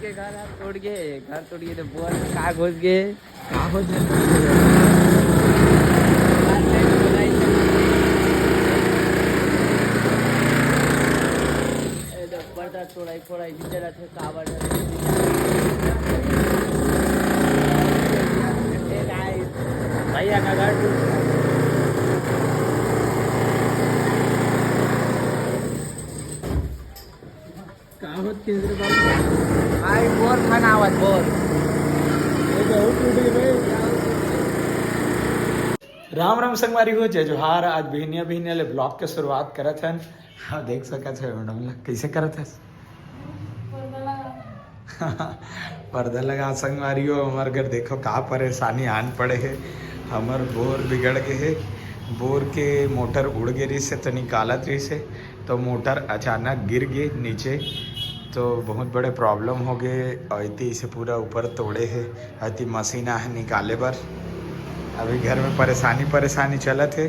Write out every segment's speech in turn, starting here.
के घर तोड़ गए, घर तोड़ गए तो बोर में का घुस गए, का घुस पर्दा तोड़ाई फोड़ाई नीचे रखे काबर भैया का घर केंद्र भाई बोर खाना आवत बोर राम राम संगवारी हो जय जोहार। आज बिहनिया बिहनिया ले ब्लॉग के शुरुआत करत हन। हाँ देख सकत है मैडम ला कैसे करत है पर्दा लगा संगवारी हो। हमार घर देखो का परेशानी आन पड़े है। हमर बोर बिगड़ गए है। बोर के मोटर उड़ गई रही से तो निकालत रही से तो मोटर अचानक गिर गई नीचे तो बहुत बड़े प्रॉब्लम हो गए। अति इसे पूरा ऊपर तोड़े है। अति मशीन है निकाले बर। अभी घर में परेशानी चलत है।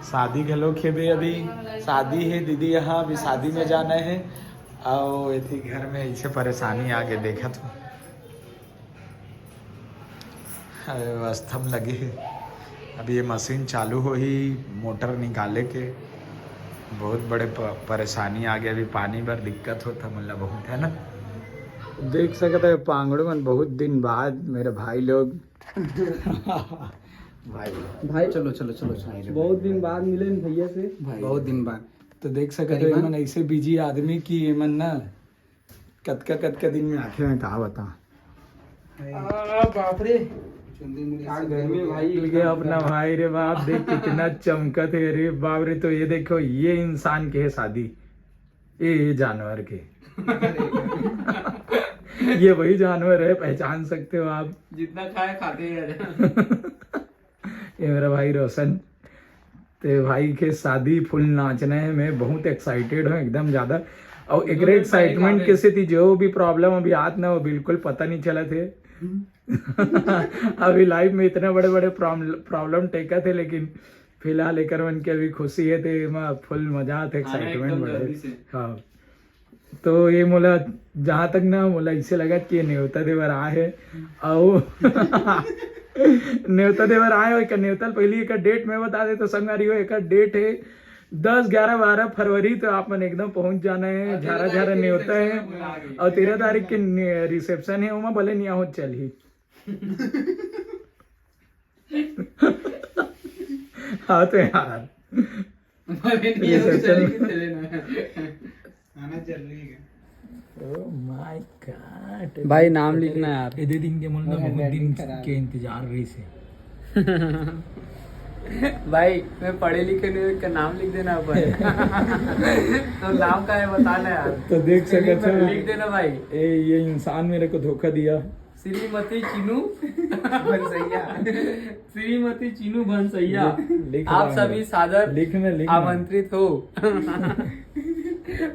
शादी के लोग है भी अभी शादी है दीदी यहाँ अभी शादी में जाना है और इतनी घर में ऐसे परेशानी आगे देखा तो व्यवस्था में लगे है। अभी ये मशीन चालू हो ही मोटर निकाले के बहुत बड़े परेशानी आ गया। अभी पानी भर दिक्कत होता मतलब बहुत है ना। देख सकते हैं पांगड़ों बहुत दिन बाद मेरे भाई लोग भाई चलो बहुत दिन बाद मिले भैया से भाई बहुत दिन बाद तो देख सकते हो मन ऐसे बिजी आदमी की मन ना कतका दिन में आखे में कहा बता बाप रे घर में भाई अपना भाई रे बाप देख कितना चमकत है रे बाप रे। तो ये देखो ये इंसान के है शादी ये जानवर के ये वही जानवर है पहचान सकते हो आप जितना खाए खाते हैं। ये मेरा भाई रोशन तो भाई के शादी फुल नाचना है। मैं बहुत एक्साइटेड हूँ एकदम ज़्यादा और एक एक्साइटमेंट कैसे थी जो भी प्रॉब्लम अभी आत ना वो बिल्कुल पता नहीं चला थे। अभी लाइफ में इतने बड़े बड़े प्रॉब्लम टेका थे लेकिन फिलहाल एक मन के अभी खुशी है थे फुल मजा थे एक्साइटमेंट बड़े। हाँ तो ये मोला जहाँ तक ना मोला इसे लगा कि न्योता देवर आए है और न्योता देवर आए हो। न्योता पहली एक डेट में बता दे तो संगारी हो एक डेट है 10, 11, 12 फरवरी तो आप मन एकदम पहुंच जाना है। झारा न्योता है और 13 तारीख के रिसेप्शन है वहाँ भले नहीं हो चल ही हाँ तो यार भाई नाम लिखना यार। ये दिन के मुल्ला बहुत दिन के इंतजार रही से भाई मैं पढ़े लिखे नहीं का नाम लिख देना पर तो नाम का है बताना यार। तो देख सकते हो लिख देना भाई। ये इंसान मेरे को धोखा दिया। श्रीमती चीनू भंसैया श्रीमती चीनू भंसैया आप सभी सादर लिखने आमंत्रित हो।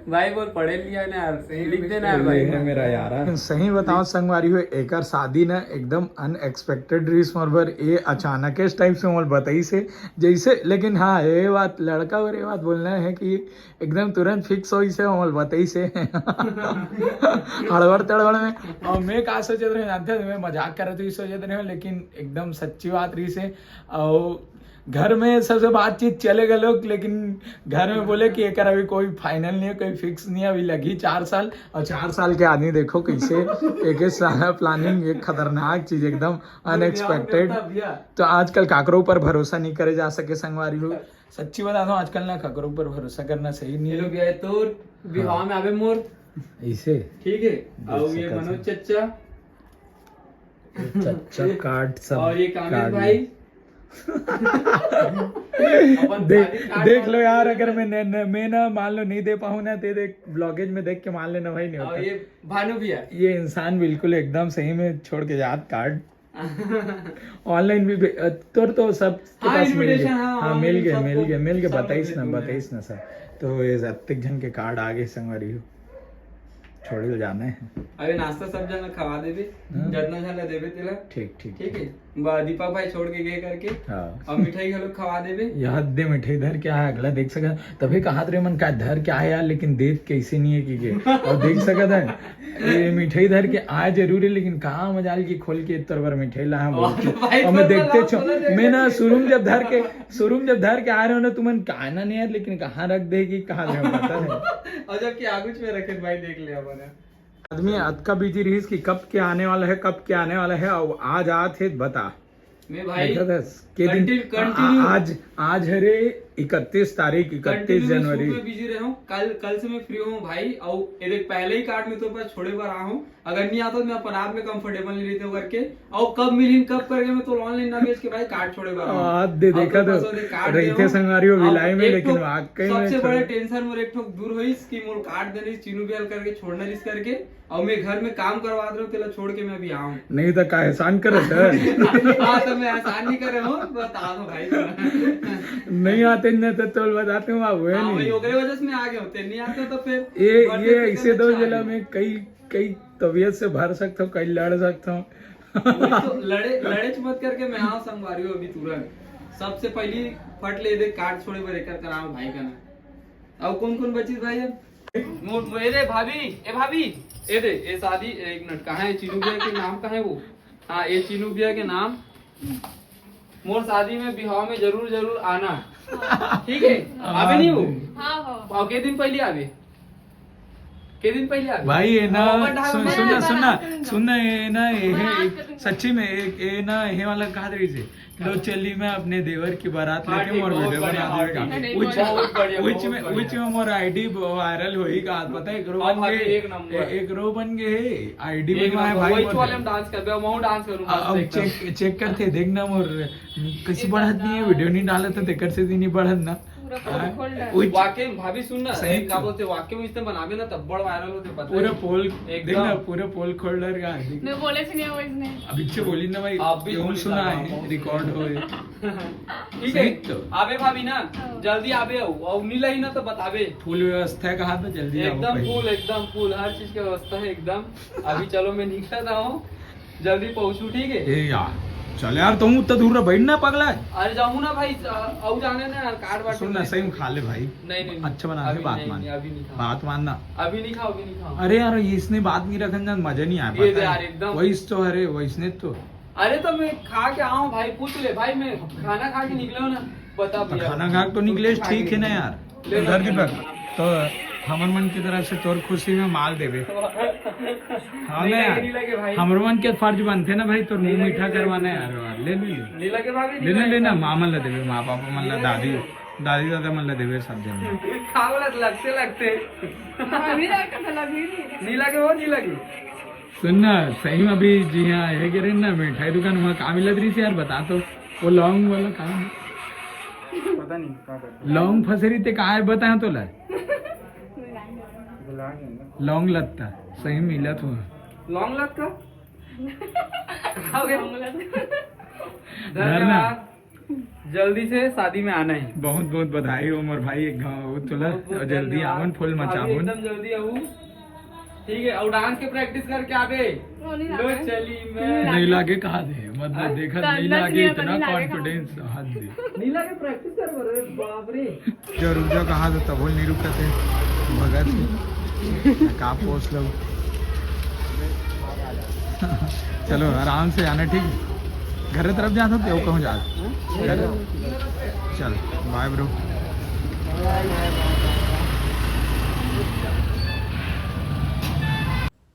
भाई बोल पढ़े लिया ना यार लिख देना यार भाई मेरा यार। सही बताओ संगवारी हो एक शादी ना एकदम अनएक्सपेक्टेड रही मरबर ये अचानक इस टाइप से मोल बताई से जैसे लेकिन हाँ ये बात लड़का और ये बात बोलना है कि एकदम तुरंत फिक्स हो इसे मोल बताई से हड़बड़ तड़बड़ में। और मैं कहा सोचे रहे जानते मैं मजाक कर रहे थे सोचे रहे लेकिन एकदम सच्ची बात रही से। और घर में सबसे बातचीत चलेगा लोग लेकिन घर में बोले कि एक अभी कोई फाइनल नहीं है कोई फिक्स नहीं है। अभी लगी 4 साल और 4 साल के आदमी देखो कैसे एक सारा प्लानिंग एक खतरनाक चीज एकदम अनएक्सपेक्टेड। तो आजकल काकरों पर भरोसा नहीं करे जा सके संगवारी लोग। सच्ची बताता हूँ आजकल ना काकरों पर भरोसा करना सही नहीं है। तो विवाह में आवे मोर ऐसे ठीक है और ये मनोज चच्चा कार्ड सब और ये कामिल भाई देख लो यार अगर मैं ना मान लो नहीं दे पाऊँ ना देख ब्लॉगेज में देख के मान लेना भाई नहीं होता। ये भानु भैया ये इंसान बिल्कुल एकदम सही में छोड़ के जात कार्ड ऑनलाइन भी तो सब के पास मिल गए। हाँ मिल गए बताइस ना सर। तो ये 7 जन के कार्ड आ गए संगवारी हो छोड़े जाने हैं। अभी नाश्ता सब जन खवा देबे, हाँ। जितना झन देबे तेला। ठीक ठीक ठीक है, दीपक भाई छोड़ के गए करके हाँ और मिठाई घलो खवा देबे। यार दे मिठाई धर क्या है अगला देख सका तभी कहा रे मन का धर क्या है यार, लेकिन देख कैसे नहीं है कि के और देख सकत है ये मिठाई धर के आए जरूर है, लेकिन कहाँ मजाल की खोल के इतर बार मिठाई ला और मैं देखते छो मैं ना शुरू में जब धर के आ रहे हो ना तुमन कहना नहीं यार, लेकिन कहाँ रख देगी कहाँ दे पता है। और जबकि आगुच में रखे भाई देख लिया मैंने। आदमी अत का बिजी रहीस कि कब क्या आने वाला है, कब क्या आने वाला है, और आज आते बता मैं भाई देखा था के दिन कंटिन्यू आज है रे 31 तारीख 31 जनवरी में बिजी रहा हूँ। कल से मैं फ्री हूँ भाई, और ये देख पहले ही कार्ड में तो पास छोड़े पर रहा हूँ। अगर नहीं आता तो मैं अपन आप में कंफर्टेबल नहीं रहते करके, और कब मिली कब करके मैं तो ऑनलाइन ना बेच के भाई कार्ड छोड़े पर रहा हूँ। दे देखा तो रहते संगारियों विलाई में, लेकिन वाकई में सबसे बड़ा टेंशन मोर एक ठोक दूर हुई कि मोर कार्ड देने चीनू बेल करके छोड़ना रिस करके, और मैं घर में काम करवा रहा हूँ तेला छोड़ के मैं अभी आऊँ। नहीं तो का एहसान करत है। हाँ तो मैं आसान नहीं कर रहा हूँ, बता दो भाई। नहीं आते न तो बताते हूँ आप हुए हाँ, नहीं ओकरे वजह से मैं आ गया हूँ, नहीं आते तो फिर ये ऐसे दो जिला में कई तबीयत से भर सकता हूँ, कई लड़ सकता हूँ। तो लड़े मत करके मैं आओ संगवारी हूँ अभी तुरंत। सबसे पहली फट ले दे कार्ड छोड़े पर एक कराओ भाई का ना। अब कौन बची भाई अब मेरे भाभी ए दे ये शादी एक मिनट कहाँ है, चीनू भैया के नाम कहाँ है वो। हाँ ये चीनू भैया के नाम, मोर शादी में बिहाव में जरूर आना, ठीक है। आवे नहीं वो हाँ के दिन पहले आवे भाई ये ना सुनना ये ना ये सच्ची में ये ना ये वाला कहा रही से लो चली मैं अपने देवर की बारात लेके मोर वीडियो बना देगा उच में मोर आईडी वायरल होई का पता है एक रो बन गए आईडी बनवाए भाई वाले हम डांस कर मैं डांस करूंगा। अब चेक करते देखना मोर किसी बढ़त नहीं है वीडियो नहीं डाला तो तेकर से नहीं बढ़त ना वाकई भाभी सुनना क्या बोलते वाकई में इसने बनावे ना तब बड़ वायरल होते पता पूरा पोल देखना पूरा पोल खोल्डर का मैं बोले से नहीं वो इसने अभी से बोली ना भाई क्यों सुना है रिकॉर्ड हो ठीक है तो आवे भाभी ना जल्दी आवे और नीला ही ना तो बतावे फुल व्यवस्था है कहा तो जल्दी एकदम फुल हर चीज की व्यवस्था है एकदम। अभी चलो मैं निकल रहा हूँ, जल्दी पहुँचू ठीक है। यार चल यार तुम उतना दूर बैठना पगला। अरे जाऊँ ना भाई और जाने ना यार कार्ड वार्ड सुनना सही में खा ले भाई। नहीं अच्छा बना ले बात मान बात मानना अभी नहीं खाओ। अरे यार इसने बात नहीं रखना मजा नहीं आया एकदम वही तो अरे वैसने तो अरे तो मैं खा के आऊँ भाई पूछ ले भाई मैं खाना खा के निकला ना बता खाना खा तो निकले ठीक है ना यार इधर की पर तो हमर मन की तरफ से तोर खुशी में माल देवे। हाँ ना यार हमर मन के फर्ज बनते ना भाई तोर मुंह मीठा करवाना यार ले लेना माँ मन ला देवे माँ पापा मन ला दादी दादा मन ला देवे सब जन लगते नहीं लगे सुनना सही में अभी जी हाँ ये कह रहे ना मिठाई दुकान वहाँ काम मिल रही थी यार बता तो वो लौंग वाला काम पता नहीं लौंग फसरी ते कहा है बता तो ला लौंग लत्ता सही मिला तू लौंग लत्ता धरना जल्दी से शादी में आना है। बहुत बहुत बधाई उमर भाई एक गाँव तुला और जल्दी आवन फुल मचावन एकदम जल्दी आऊँ ठीक है। और डांस के प्रैक्टिस करके आवे लो चली मैं नहीं लागे कहा दे मतलब देखा नहीं लागे इतना कॉन्फिडेंस हाथ दे नहीं लागे प्रैक्टिस कर बाप रे जो रुक जाओ कहा तो तब नहीं रुकते भगत से का पोस्ट लो चलो आराम से आना ठीक घर तरफ जा तो क्यों कहूँ जा चल बाय ब्रो।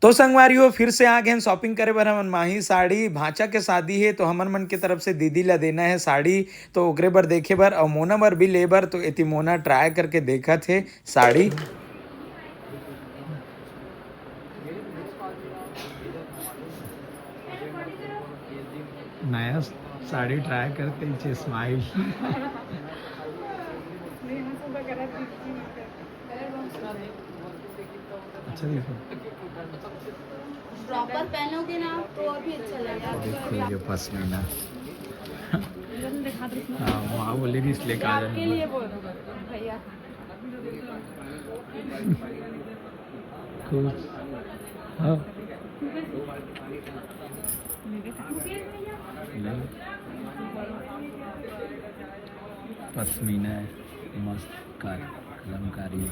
तो संगवारियों फिर से आ गए हम शॉपिंग करे बर हमन माही साड़ी भांचा के शादी है तो हमन मन के तरफ से दीदी ला देना है साड़ी तो ओकरे बर देखे बर और मोना बर भी ले बर तो एती मोना ट्राई करके देखा थे साड़ी नया साड़ी ट्राई करते स्माइल अच्छा देखो प्रॉपर पहनोगे ना तो और भी अच्छा लगेगा। देखो ये पश्मीना हाँ वहाँ बोलेगी इसलिए कहा आपके लिए बोल भैया जाए हाँ पश्मीना है, मस्त कलमकारी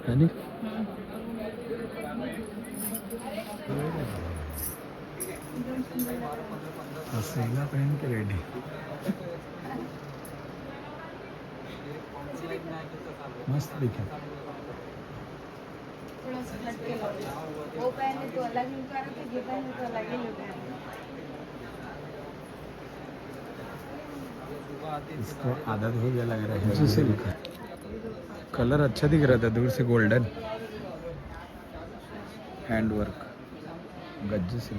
है नहीं? पसीना पहन के रेडी। मस्त दिखे। थोड़ा सा हटके लग रहा है। वो पहने तो अलग लुक आ रहा था, ये पहने तो अलग ही लुक आ रहा है। इसको आदत हो गया लग रहा है। सिल्क कलर अच्छा दिख रहा था दूर से, गोल्डन हैंड वर्क गज्जे से।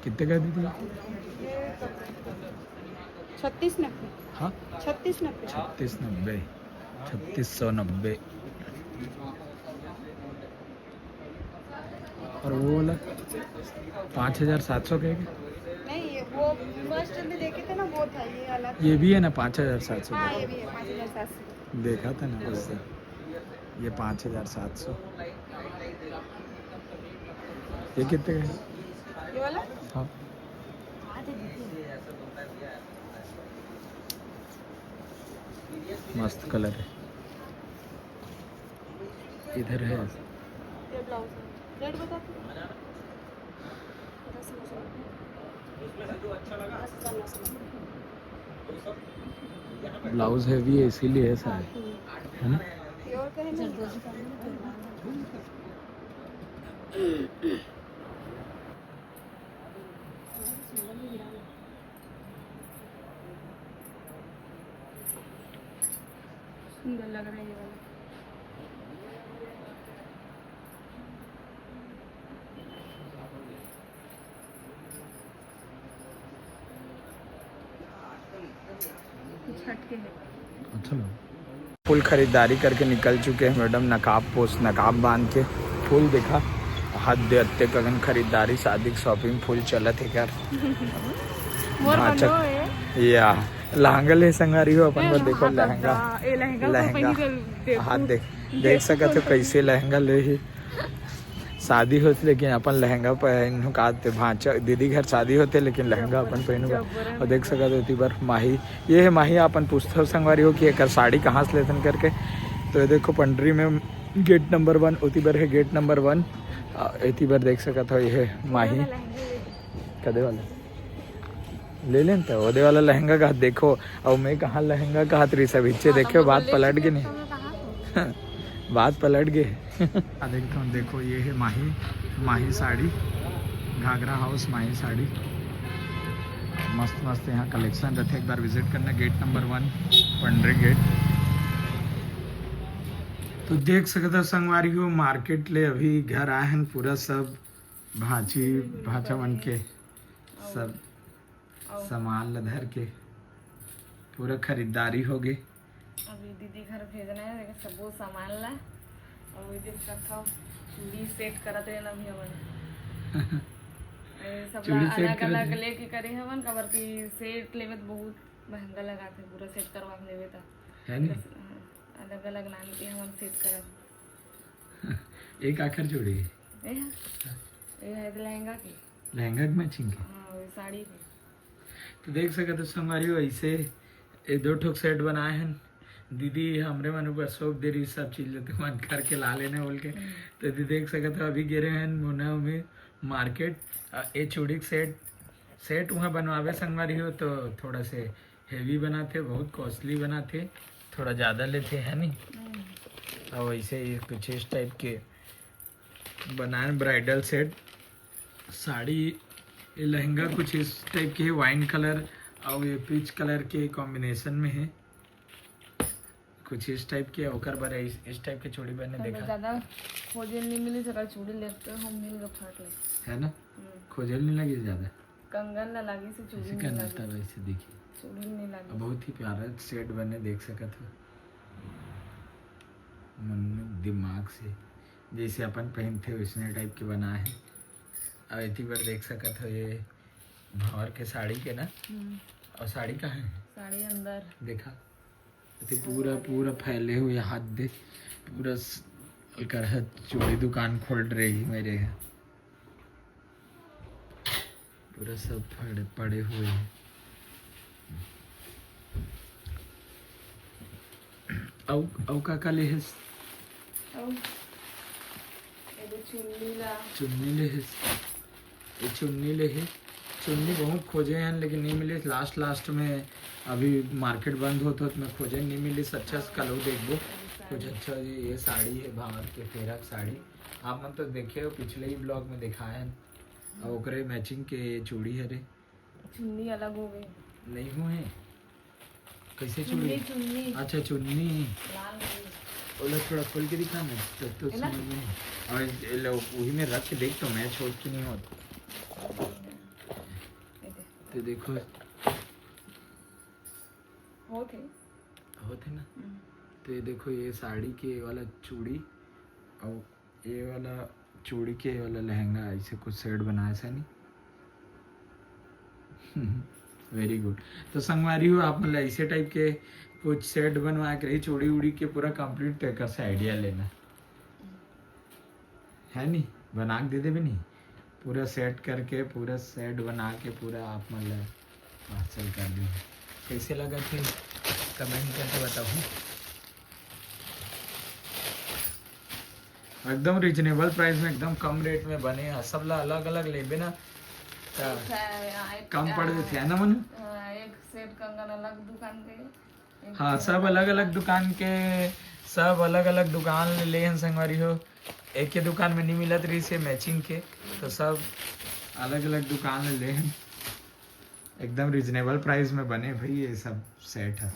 कितने का दी थी? 3690। हाँ 3690। 3690 3690। और वो वाला 5700 का है क्या? नहीं वो फर्स्ट में देखे थे ना, वो था, ये अलग। ये भी है ना 5700 हाँ का? ये भी है 5700। देखा था ना उससे। ये 5700। ये कितने का है? ये वाला हाँ मस्त कलर है। इधर है ये ब्लाउज रेट बता दो। ब्लाउज हैवी है इसीलिए ऐसा है ना? प्योर करें ना। सुंदर लग रहा है ये वाला। कुछ हटके है। अच्छा लगा। फुल खरीदारी करके निकल चुके हैं मैडम, नकाब बांध के। फुल देखा हद अत्ते कगन खरीदारी, शादी की शॉपिंग फुल चलत है यार। या लहंगा ले संगारी हो अपन को। देखो लहंगा हाथ देख सकते हो कैसे लहंगा ले ही शादी होती, लेकिन अपन लहंगा पहन काते भांचा दीदी घर शादी होते, लेकिन लहंगा अपन पहनूगा। और देख सकते होती बार माही, ये है माही अपन पूछते संगवारी हो कि एक साड़ी कहाँ से लेते करके। तो ये देखो पंडरी में गेट नंबर 1 उती बार है, गेट नंबर 1 इती बार देख सकते हो। ये है माही कदे वाला ले लें तो ओदे वाला लहंगा का देखो। और मैं कहाँ लहंगा कहा तरी सब इच्छे देखे, बात पलट गई नहीं। बात पलट गए। देखता हूँ, देखो ये है माही साड़ी, घाघरा हाउस माही साड़ी। मस्त मस्त यहाँ कलेक्शन रहते, एक बार विजिट करना। Gate number 1 Pandri gate. तो देख सकते हो संगवारी हो, मार्केट ले अभी घर आए हैं पूरा सब भाचा बन के, सब सामान धर के पूरा खरीदारी हो गई। अभी दीदी घर भेजना है, देखो सब वो सामान ला। और वो देख रखा चूड़ी सेट करत रहे ना भी हमन। सब अलग अलग लेके करे हमन, कबर की सेट लेवे तो बहुत महंगा लगाते, पूरा सेट करवा के लेवे तो है नी? अलग अलग नाम के हमन सेट करत। एक आखिर जोड़ी ए है लहंगा की, लहंगा के मैचिंग के। हाँ वो साड़ी की। तो देख सकते हो संगवारी हो, ऐसे ये 2 ठोक सेट बनाए हैं। दीदी हमरे मन ऊपर सौंप दे रही सब चीज लेते मन करके ला लेने बोल के। तो दीदी देख सकते हो अभी गिरे हैं मोना में मार्केट। ये चूड़ी सेट वहाँ बनवावे संगवारी हो, तो थोड़ा से हेवी बनाते, बहुत कॉस्टली बनाते, थोड़ा ज़्यादा लेते हैं नहीं। और वैसे कुछ इस टाइप के बनाए ब्राइडल सेट। साड़ी ये लहंगा कुछ इस टाइप के है, वाइन कलर और ये पीच कलर के कॉम्बिनेशन में है, कुछ इस टाइप के। ओकर बारे इस टाइप के चूड़ी बने देखा ज्यादा खोजल नहीं मिली, सका चूड़ी लेते हम मिल गए फाट ले है ना। खोजल नहीं लगी ज़्यादा, कंगन ना लगी से चूड़ी ऐसे नहीं करना लगी, था वैसे देखिए। चूड़ी नहीं लगी। बहुत ही प्यारा सेट बने देख सकते हो, मन में दिमाग से जैसे अपन पहनते वैसने टाइप के बना है। और इतनी बार देख सकते हो ये भंवर के साड़ी के ना। और साड़ी कहाँ है? साड़ी अंदर देखा तो पूरा फैले हुए हाथ दे पूरा करहत चूड़ी दुकान खोल रही मेरे, पूरा सब पड़े हुए हैं। औ का ले है और एगो चुन्नी ला चुन्नी ले है, ये चुन्नी ले है। चुन्नी बहुत खोजे हैं लेकिन नहीं मिले। लास्ट में अभी मार्केट बंद होता तो मैं खोजे नहीं मिली। अच्छा कल देखो कुछ अच्छा ये साड़ी है भावर के फेरा की साड़ी, आप मन तो देखे हो पिछले ही ब्लॉग में दिखाया है। और ओकरे मैचिंग के चूड़ी है रे, चुन्नी अलग हो गई, नहीं हुए कैसे चुन्नी चूड़ी? चुन्नी अच्छा चुन्नी लाल हो गई। ओला थोड़ा खोल के दिखाना तो है ना? समझ में नहीं। और ये लो, वही में रख के देख तो मैच हो कि नहीं होता। तो देखो होते होते ना। तो ये देखो ये साड़ी के वाला चूड़ी और ये वाला चूड़ी के वाला लहंगा ऐसे कुछ सेट बनाया ऐसा नहीं। Very good. तो संगवारी हो आप मतलब ऐसे टाइप के कुछ सेट बनवा के रही चूड़ी उड़ी के पूरा कंप्लीट टेकर से आइडिया लेना है नहीं, बना के दे दे भी नहीं, पूरा सेट करके पूरा सेट बना के पूरा आप मतलब पार्सल कर दी। कैसे लगा थे कमेंट करके बताओ। एकदम रिजनेबल प्राइस में एकदम कम रेट में बने हैं। सब ला अलग अलग लेबे ना तो कम पड़ देते है ना मन। एक सेट कंगन अलग दुकान के, हाँ सब अलग अलग दुकान के, सब अलग अलग दुकान ले हैं संगवारी हो। एक ही दुकान में नहीं मिलत रही से मैचिंग के, तो सब अलग अलग दुकान ले हैं। एकदम रिजनेबल प्राइस में बने भाई ये सब सेट है।